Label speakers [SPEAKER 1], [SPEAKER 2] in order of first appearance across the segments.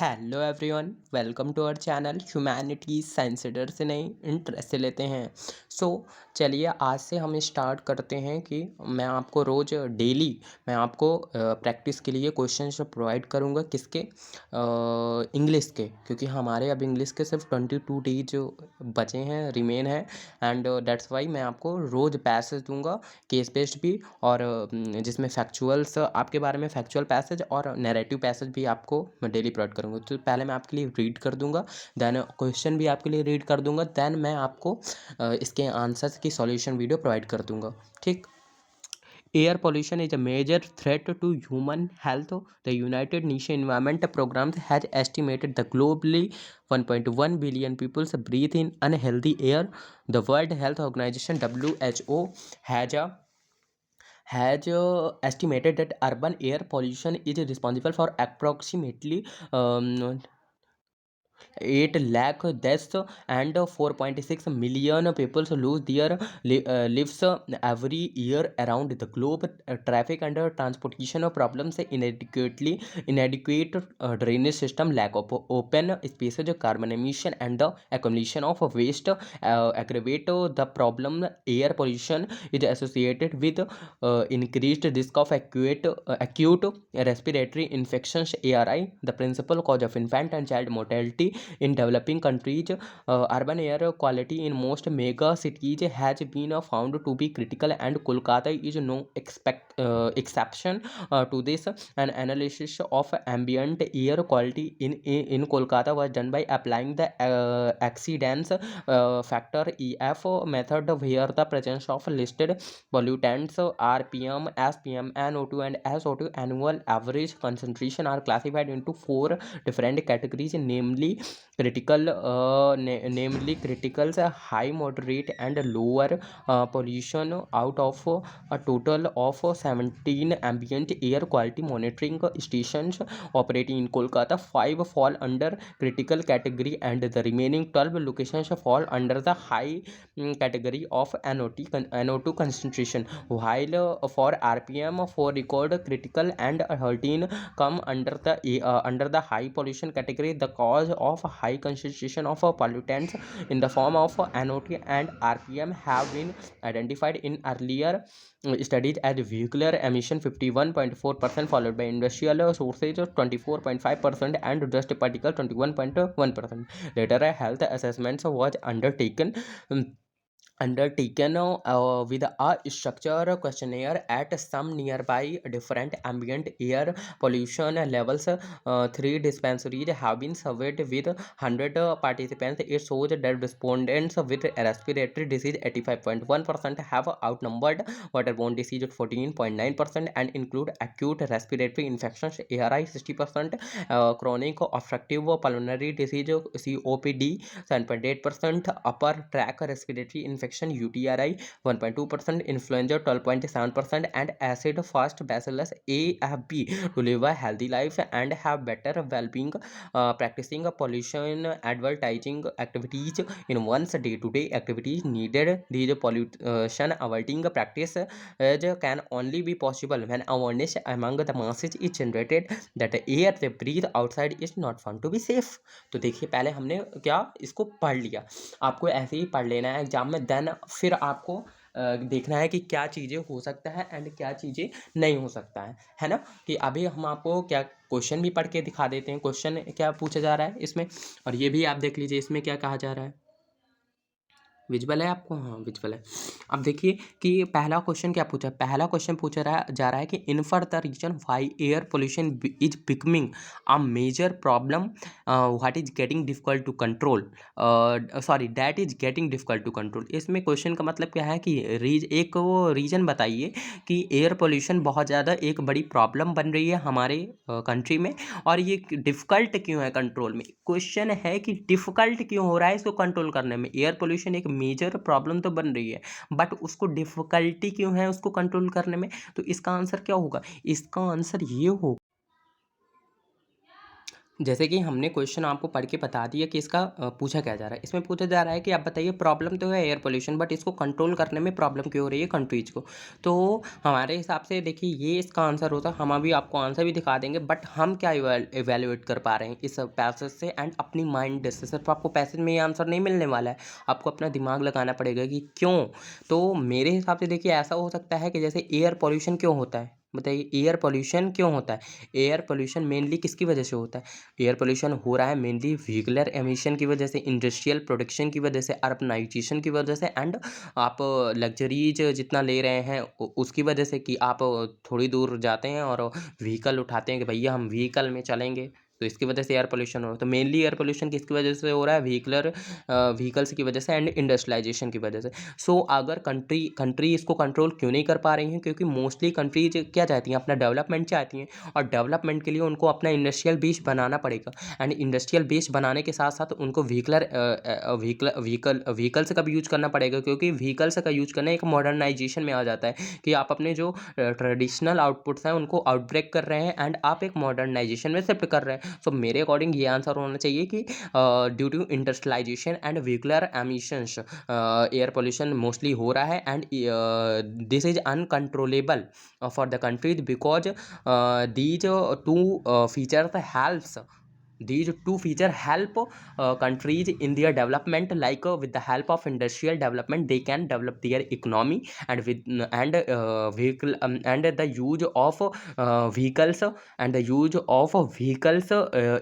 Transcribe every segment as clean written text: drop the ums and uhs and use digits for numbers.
[SPEAKER 1] Hello everyone, welcome to our channel humanity साइंसडर से नई इंटरेस्ट से लेते हैं। चलिए आज से हम स्टार्ट करते हैं कि मैं आपको रोज़ डेली मैं आपको प्रैक्टिस के लिए क्वेश्चंस प्रोवाइड करूंगा। किसके? इंग्लिश के, क्योंकि हमारे अब इंग्लिश के सिर्फ 22 डेज बचे हैं, रिमेन है। एंड दैट्स वाई मैं आपको रोज़ पैसेज दूंगा, केस बेस्ड भी, और जिसमें फैक्चुअल्स आपके बारे में फैक्चुअल पैसेज और नैरेटिव पैसेज भी आपको मैं डेली प्रोवाइड करूँगा। तो पहले मैं आपके लिए रीड कर दूंगा, देन क्वेश्चन भी आपके लिए रीड कर दूंगा, देन मैं आपको इसके आंसर्स की सॉल्यूशन वीडियो प्रोवाइड कर दूंगा। ठीक। Air pollution is a major threat to human health. The United Nations Environment Programme has estimated that globally 1.1 billion people breathe in unhealthy air. The World Health Organization (WHO) has estimated that urban air pollution is responsible for approximately 8 lakh deaths and 4.6 million people lose their lives every year around the globe. Traffic and transportation problems, inadequate drainage system, lack of open spaces, carbon emission, and the accumulation of waste aggravate the problem. Air pollution is associated with increased risk of acute respiratory infections, ARI, the principal cause of infant and child mortality in developing countries. Urban air quality in most mega cities has been found to be critical, and Kolkata is no exception to this. An analysis of ambient air quality in Kolkata was done by applying the accidence factor EF method, where the presence of listed pollutants RPM, SPM, NO2, and SO2 annual average concentration are classified into four different categories, namely criticals, high, moderate, and lower pollution. Out of a total of 17 ambient air quality monitoring stations operating in Kolkata, 5 fall under critical category, and the remaining 12 locations fall under the high category of NO2 concentration, while for RPM 4 record critical and 13 come under the high pollution category. The cause of high concentration of pollutants in the form of NO2 and RPM have been identified in earlier studies as vehicular emission 51.4%, followed by industrial sources 24.5%, and dust particle 21.1%. Later, health assessments was undertaken with a structure questionnaire at some nearby different ambient air pollution levels. Three dispensaries have been surveyed with 100 participants. It shows that respondents with respiratory disease 85.1% have outnumbered waterborne disease at 14.9% and include acute respiratory infections ARI 60%, chronic obstructive pulmonary disease COPD 7.8%, upper tract respiratory infection UTRI 1.2%, influenza 12.7%, and acid fast bacillus AFB to live a healthy life and have better well-being. Practicing pollution advertising activities in one's day-to-day activities needed. These pollution avoiding practice can only be possible when awareness among the masses is generated that the air they breathe outside is not found to be safe. तो देखिए, पहले हमने क्या इसको पढ़ लिया, आपको ऐसे ही पढ़ लेना है एग्जाम में, देन फिर आपको देखना है कि क्या चीज़ें हो सकता है एंड क्या चीज़ें नहीं हो सकता है ना। कि अभी हम आपको क्या क्वेश्चन भी पढ़ के दिखा देते हैं, क्वेश्चन क्या पूछा जा रहा है इसमें, और ये भी आप देख लीजिए इसमें क्या कहा जा रहा है। विजुअल है आपको? हाँ, विजुअल है। अब देखिए कि पहला क्वेश्चन क्या पूछा है। पहला क्वेश्चन पूछा जा रहा है कि infer the reason why air pollution is becoming a major problem, what is getting difficult to control, sorry that is getting difficult to control. इसमें क्वेश्चन का मतलब क्या है कि एक वो रीजन बताइए कि एयर पोल्यूशन बहुत ज़्यादा एक बड़ी प्रॉब्लम बन रही है हमारे कंट्री में, और ये डिफ़िकल्ट क्यों है कंट्रोल में। क्वेश्चन है कि डिफ़िकल्ट क्यों हो रहा है इसको कंट्रोल करने में। एयर पोल्यूशन एक मेजर प्रॉब्लम तो बन रही है, बट उसको डिफ़िकल्टी क्यों है उसको कंट्रोल करने में। तो इसका आंसर क्या होगा? इसका आंसर ये होगा जैसे कि हमने क्वेश्चन आपको पढ़ के बता दिया कि इसका पूछा क्या जा रहा है। इसमें पूछा जा रहा है कि आप बताइए प्रॉब्लम तो है एयर पोल्यूशन, बट इसको कंट्रोल करने में प्रॉब्लम क्यों हो रही है कंट्रीज को। तो हमारे हिसाब से देखिए ये इसका आंसर होता है। हम अभी आपको आंसर भी दिखा देंगे, बट हम क्या इवेल्युएट कर पा रहे हैं इस पैसेज से एंड अपनी माइंड से। सिर्फ आपको पैसेज में ये आंसर नहीं मिलने वाला है, आपको अपना दिमाग लगाना पड़ेगा कि क्यों। तो मेरे हिसाब से देखिए ऐसा हो सकता है कि जैसे एयर पोल्यूशन क्यों होता है, बताइए एयर पोल्यूशन क्यों होता है। एयर पोल्यूशन मेनली किसकी वजह से होता है। एयर पोल्यूशन हो रहा है मेनली व्हीकलर एमिशन की वजह से, इंडस्ट्रियल प्रोडक्शन की वजह से, अर्बनाइजेशन की वजह से एंड आप लग्जरीज जितना ले रहे हैं उसकी वजह से कि आप थोड़ी दूर जाते हैं और व्हीकल उठाते हैं कि भैया हम व्हीकल में चलेंगे, तो इसकी वजह से एयर पोल्यूशन हो रहा है। तो मेनली एयर पोल्यूशन किसकी वजह से हो रहा है, व्हीकल्स की वजह से एंड इंडस्ट्रियलाइजेशन की वजह से। सो अगर कंट्री इसको कंट्रोल क्यों नहीं कर पा रही हैं, क्योंकि मोस्टली कंट्रीज क्या चाहती हैं, अपना डेवलपमेंट चाहती हैं, और डेवलपमेंट के लिए उनको अपना इंडस्ट्रियल बेस बनाना पड़ेगा। एंड इंडस्ट्रियल बेस बनाने के साथ साथ उनको व्हीकल्स का भी यूज करना पड़ेगा, क्योंकि व्हीकल्स का यूज करना एक मॉडर्नाइजेशन में आ जाता है कि आप अपने जो ट्रेडिशनल आउटपुट्स हैं उनको आउटब्रेक कर रहे हैं एंड आप एक मॉडर्नाइजेशन में शिफ्ट कर रहे हैं। सो मेरे अकॉर्डिंग ये आंसर होना चाहिए कि due to industrialization and vehicular emissions air pollution mostly हो रहा है and this is uncontrollable for the countries because these two feature help countries in their development, like with the help of industrial development they can develop their economy, and with and vehicle and the use of vehicles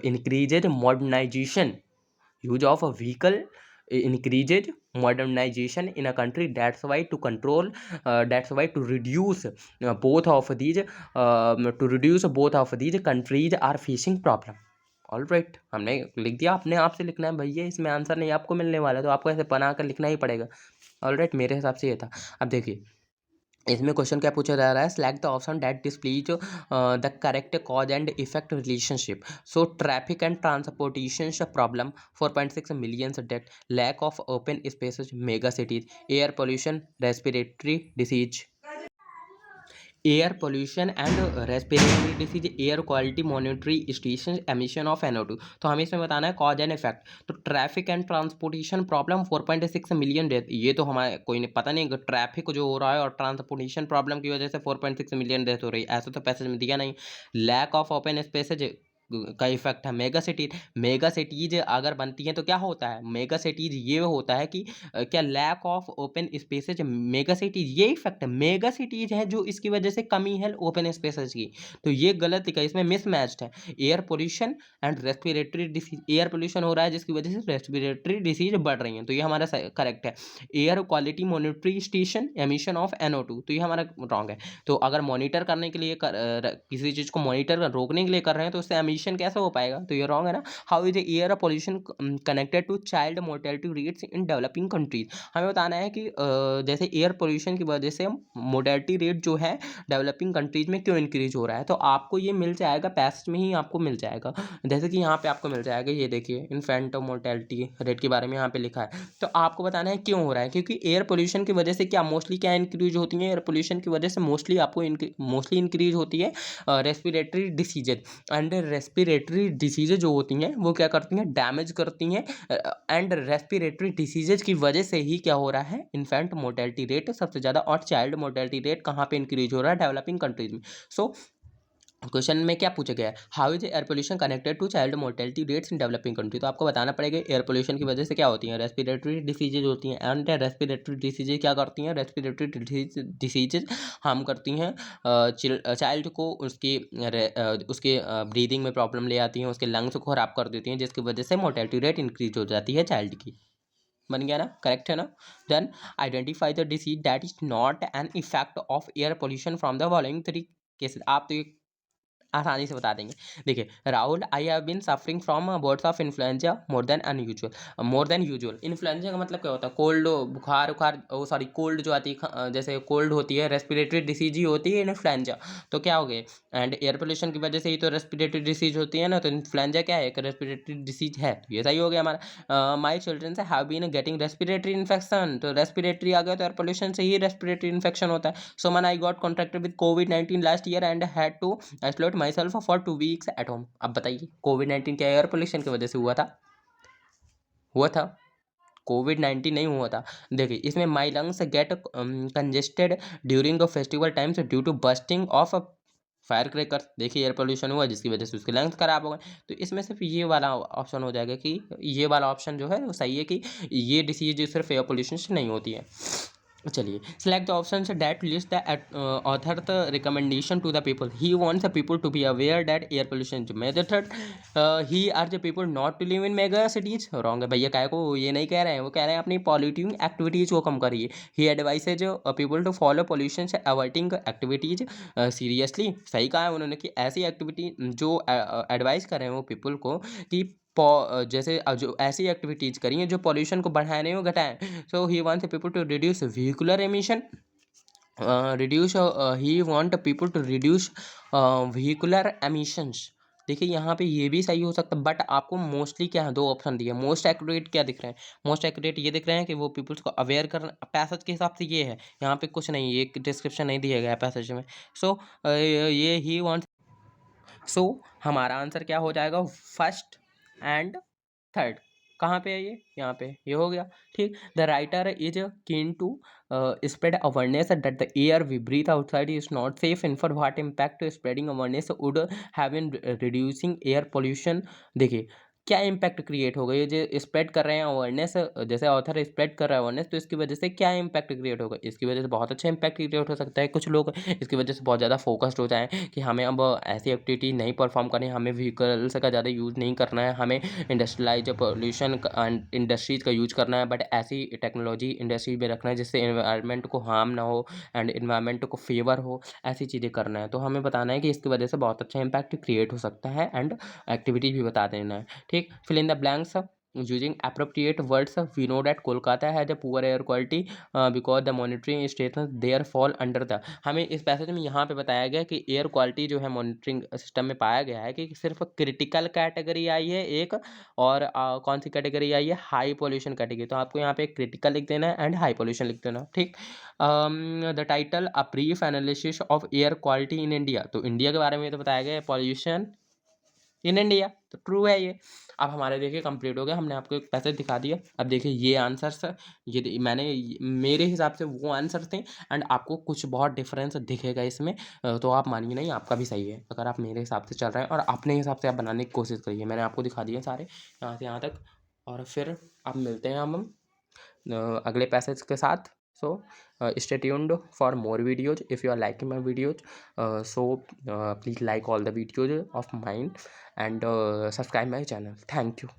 [SPEAKER 1] increases modernization. Use of a vehicle increases modernization in a country. That's why to reduce both of these countries are facing problem. All right, हमने लिख दिया, अपने आप से लिखना है भैया, इसमें आंसर नहीं आपको मिलने वाला, तो आपको ऐसे बना कर लिखना ही पड़ेगा। ऑल राइट, मेरे हिसाब से ये था। अब देखिए इसमें क्वेश्चन क्या पूछा जा रहा है, select the option that displays the correct cause and effect relationship. So traffic and transportation problem 4.6 millions death, lack of open spaces, mega cities, air pollution, respiratory disease. Air pollution and respiratory disease, air quality monitory station, emission of NO2। तो हमें इसमें बताना है cause and effect. तो traffic and transportation problem 4.6 million death, ये तो हमारे कोई नहीं पता नहीं, ट्रैफिक जो हो रहा है और ट्रांसपोर्टेशन प्रॉब्लम की वजह से 4.6 मिलियन डेथ हो रही है, ऐसा तो पैसेज में दिया नहीं। लैक ऑफ ओपन स्पेसेज का इफेक्ट है। मेगा सिटीज अगर बनती हैं तो क्या होता है, मेगा सिटीज ये होता है कि क्या lack of open spaces, mega cities ये इफेक्ट है, मेगा सिटीज है जो इसकी वजह से कमी है ओपन स्पेसेज की, तो ये गलत है, इसमें मिसमैच्ड है। Air pollution and respiratory disease, air pollution हो रहा है जिसकी वजह से रेस्पिरेटरी डिसीज बढ़ रही हैं, तो ये हमारा करेक्ट है। Air quality monitory station, emission of NO2, तो ये हमारा रॉन्ग है। तो अगर मॉनिटर करने के लिए किसी चीज़ को मॉनिटर रोकने के लिए कर रहे हैं तो उससे एमिशन कैसे हो पाएगा, तो ये रॉन्ग है ना। How is air pollution connected to child mortality rates in developing countries. हमें बताना है कि जैसे एयर पोल्यूशन की वजह से मोर्टेलिटी रेट जो है डेवलपिंग कंट्रीज में क्यों इंक्रीज हो रहा है, तो आपको ये मिल जाएगा पैसेज में ही, आपको मिल जाएगा। जैसे कि यहाँ पे आपको मिल जाएगा, ये देखिए इन्फेंट मोर्टेलिटी रेट के बारे में यहाँ पे लिखा है। तो आपको बताना है क्यों हो रहा है, क्योंकि एयर पोल्यूशन की वजह से क्या मोस्टली क्या इंक्रीज होती है, एयर पोल्यूशन की वजह से मोस्टली आपको मोस्टली इंक्रीज होती है respiratory diseases. And respiratory diseases जो होती हैं वो क्या करती हैं, डैमेज करती हैं, एंड रेस्पिरेटरी डिसीजेज की वजह से ही क्या हो रहा है, इन्फेंट मोर्टेलिटी रेट सबसे ज़्यादा, और चाइल्ड मोर्टेलिटी रेट कहाँ पे इंक्रीज हो रहा है, डेवलपिंग कंट्रीज में। सो क्वेश्चन में क्या पूछा गया है, how is air pollution connected to child mortality rates in developing country. तो आपको बताना पड़ेगा एयर पोल्यूशन की वजह से क्या होती हैं, रेस्पिरेटरी डिसीजेज होती हैं, एंड रेस्पिरेटरी डिसीजेज क्या करती हैं, रेस्पिरेटरी डिसीजेज हार्म करती हैं चाइल्ड को, उसके ब्रीदिंग में प्रॉब्लम ले आती हैं, उसके लंग्स को खराब कर देती हैं, जिसकी वजह से मोर्टेलिटी रेट इंक्रीज हो जाती है चाइल्ड की। बन गया ना, करेक्ट है ना। Then identify the disease that is not an effect of air pollution from the following 3 cases. आप तो ये आसानी से बता देंगे। देखिए Rahul, I have been suffering from birds of influenza more than usual. Influenza का मतलब क्या होता है, कोल्ड, बुखार उखार, सॉरी कोल्ड जो आती है, जैसे कोल्ड होती है, रेस्पिरेटरी डिसीज ही होती है इन्फ्लुएंजा, तो क्या हो गए, एंड एयर पोल्यूशन की वजह से ही तो रेस्पिरेटरी डिसीज होती है ना, तो इन्फ्लुएंजा क्या है, एक रेस्पिरेटरी डिसीज है, तो ये सही हो गया हमारा। माई चिल्ड्रन से have been getting respiratory infection, तो रेस्पिरेटरी आ गया तो एयर पोल्यूशन से ही रेस्पिरेटरी इन्फेक्शन होता है। So man I got contracted with COVID-19 last year and had to isolate myself for 2 weeks at home. अब बताइए कोविड-19 क्या एयर पोल्यूशन की वजह से हुआ था? कोविड-19 नहीं हुआ था। देखिए इसमें my lungs get congested during the festival times due to bursting of fire crackers. देखिए एयर पोल्यूशन हुआ जिसकी वजह से उसके लंग्स खराब हो गए। तो इसमें सिर्फ ये वाला ऑप्शन हो जाएगा कि ये वाला ऑप्शन जो है वो सही है कि ये डिसीज सिर्फ एयर पोल्यूशन से नहीं होती है। चलिए select the options that list the author the recommendation to the people. He wants the people to be aware that air pollution is a major threat. He urge the people not to live in mega cities. Wrong है भैया, काय को ये नहीं कह रहे हैं, वो कह रहे हैं अपनी पॉल्यूटिंग एक्टिविटीज को कम करिए. He advises people to follow pollution avoiding activities seriously. सही कहा है उन्होंने कि ऐसी एक्टिविटी जो एडवाइस कर रहे हैं वो पीपल को कि जैसे जो ऐसी एक्टिविटीज़ करी हैं जो पॉल्यूशन को बढ़ाए नहीं, वो घटाएं. So he wants people to reduce vehicular emission, he want people to reduce vehicular emissions. देखिए यहाँ पे ये भी सही हो सकता है, बट आपको मोस्टली क्या है, दो ऑप्शन दिए. मोस्ट एक्यूरेट क्या दिख रहे हैं? मोस्ट एक्यूरेट ये दिख रहे हैं कि वो पीपल्स को अवेयर करना. पैसेज के हिसाब से ये है, यहाँ पे कुछ नहीं, ये डिस्क्रिप्शन नहीं दिया गया है पैसेज में. सो ये ही वांट. सो हमारा आंसर क्या हो जाएगा? First and third. कहाँ पे है ये? यहाँ पे. ये हो गया ठीक. The writer is keen to spread awareness that the air we breathe outside is not safe in for what impact spreading awareness would have in reducing air pollution. देखिए क्या इम्पैक्ट क्रिएट होगा ये जो स्प्रेड कर रहे हैं awareness, जैसे author spread कर रहा है अवेयरनेस, तो इसकी वजह से क्या इम्पैक्ट क्रिएट होगा? इसकी वजह से बहुत अच्छा इम्पैक्ट क्रिएट हो सकता है. कुछ लोग इसकी वजह से बहुत ज़्यादा फोकस्ड हो जाएं कि हमें अब ऐसी एक्टिविटी नहीं परफॉर्म करनी, हमें व्हीकल्स का ज़्यादा यूज़ नहीं करना है, हमें इंडस्ट्रियलाइज पोल्यूशन इंडस्ट्रीज़ का यूज करना है, बट ऐसी टेक्नोलॉजी इंडस्ट्री में रखना है जिससे एनवायरनमेंट को हार्म ना हो एंड एनवायरनमेंट को फेवर हो, ऐसी चीज़ें करना है. तो हमें बताना है कि इसकी वजह से बहुत अच्छा इम्पैक्ट क्रिएट हो सकता है एंड एक्टिविटी भी बता देना है. ठीक. fill in the blanks using appropriate words. We know that Kolkata has a poor air quality because the monitoring stations there fall under the. हमें इस पैसेज में यहाँ पे बताया गया कि एयर क्वालिटी जो है मॉनिटरिंग सिस्टम में पाया गया है कि सिर्फ क्रिटिकल कैटेगरी आई है एक, और कौन सी कैटेगरी आई है? High pollution category. तो आपको यहाँ पे क्रिटिकल लिख देना है एंड हाई पोल्यूशन लिख देना. ठीक. The title a brief analysis of air quality in India. तो इंडिया के बारे में तो बताया गया है पॉल्यूशन इन इंडिया, तो ट्रू है ये. अब हमारे देखिए कंप्लीट हो गया, हमने आपको एक पैसेज दिखा दिया. अब देखिए ये आंसर्स, ये मैंने मेरे हिसाब से वो आंसर थे एंड आपको कुछ बहुत डिफरेंस दिखेगा इसमें, तो आप मानिए नहीं, आपका भी सही है अगर आप मेरे हिसाब से चल रहे हैं और अपने हिसाब से आप बनाने की कोशिश करिए. मैंने आपको दिखा दिए सारे यहाँ से यहाँ तक, और फिर अब मिलते हैं हम अगले पैसेज के साथ. So stay tuned for more videos. If you are liking my videos, please like all the videos of mine and subscribe my channel. Thank you.